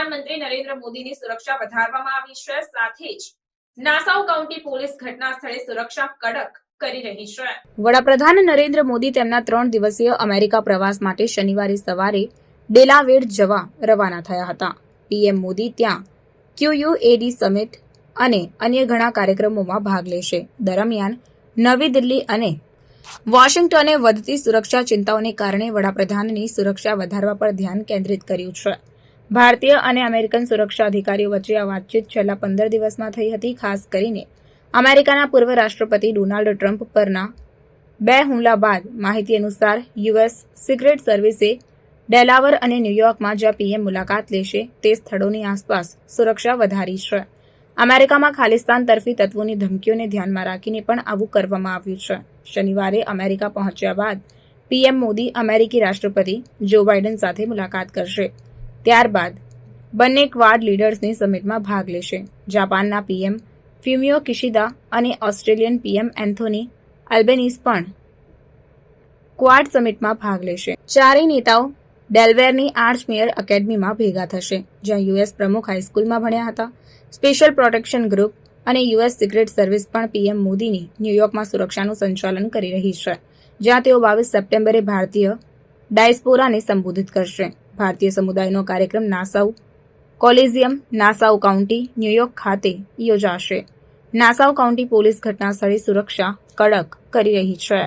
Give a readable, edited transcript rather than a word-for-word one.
પ્રધાનમંત્રી નરેન્દ્ર મોદીની સુરક્ષા વધારવામાં આવી છે. સાથે જ નાસાઉ કાઉન્ટી પોલીસ ઘટના સ્થળે સુરક્ષા કડક કરી રહી છે. વડાપ્રધાન નરેન્દ્ર મોદી તેમના 3 દિવસીય અમેરિકા પ્રવાસ માટે શનિવારે સવારે ડેલાવેર જવા રવાના થયા હતા. પીએમ મોદી ત્યાં QUAD સમિટ અને અન્ય ઘણા કાર્યક્રમોમાં ભાગ લેશે. દરમિયાન નવી દિલ્હી અને વોશિંગ્ટને વધતી સુરક્ષા ચિંતાઓને કારણે વડાપ્રધાનની સુરક્ષા વધારવા પર ધ્યાન કેન્દ્રિત કર્યું છે. ભારતીય અને અમેરિકન સુરક્ષા અધિકારીઓ વચ્ચે આ વાતચીત છેલ્લા 15 દિવસમાં થઈ હતી. ખાસ કરીને અમેરિકાના પૂર્વ રાષ્ટ્રપતિ ડોનાલ્ડ ટ્રમ્પ પરના 2 હુમલા બાદ. માહિતી અનુસાર યુએસ સિક્રેટ સર્વિસે ડેલાવર અને ન્યૂયોર્કમાં જ્યાં પીએમ મુલાકાત લેશે તે સ્થળોની આસપાસ સુરક્ષા વધારી છે. અમેરિકામાં ખાલિસ્તાન તરફી તત્વોની ધમકીઓને ધ્યાનમાં રાખીને પણ આવું કરવામાં આવ્યું છે. શનિવારે અમેરિકા પહોંચ્યા બાદ પીએમ મોદી અમેરિકી રાષ્ટ્રપતિ જો બાઇડન સાથે મુલાકાત કરશે. ત્યારબાદ બંને ક્વાડ લીડર્સની સમિટમાં ભાગ લેશે. જાપાનના પીએમ ફુમિયો કિશિદા અને ઓસ્ટ્રેલિયન પીએમ એન્થોની અલ્બેનીઝ પણ ક્વાડ સમિટમાં ભાગ લેશે. ચારેય નેતાઓ ડેલવેરની આર્ચ મેયર એકેડમીમાં ભેગા થશે, જ્યાં યુએસ પ્રમુખ હાઈસ્કૂલમાં ભણ્યા હતા. સ્પેશિયલ પ્રોટેક્શન ગ્રુપ અને યુએસ સિક્રેટ સર્વિસ પણ પીએમ મોદીની ન્યૂયોર્કમાં સુરક્ષાનું સંચાલન કરી રહી છે, જ્યાં તેઓ 22 સપ્ટેમ્બરે ભારતીય ડાયસ્પોરાને સંબોધિત કરશે. ભારતીય સમુદાયનો કાર્યક્રમ નાસાઉ કોલિઝિયમ, નાસાઉ કાઉન્ટી, ન્યૂયોર્ક ખાતે યોજાશે. નાસાઉ કાઉન્ટી પોલીસ ઘટના સ્થળે સુરક્ષા કડક કરી રહી છે.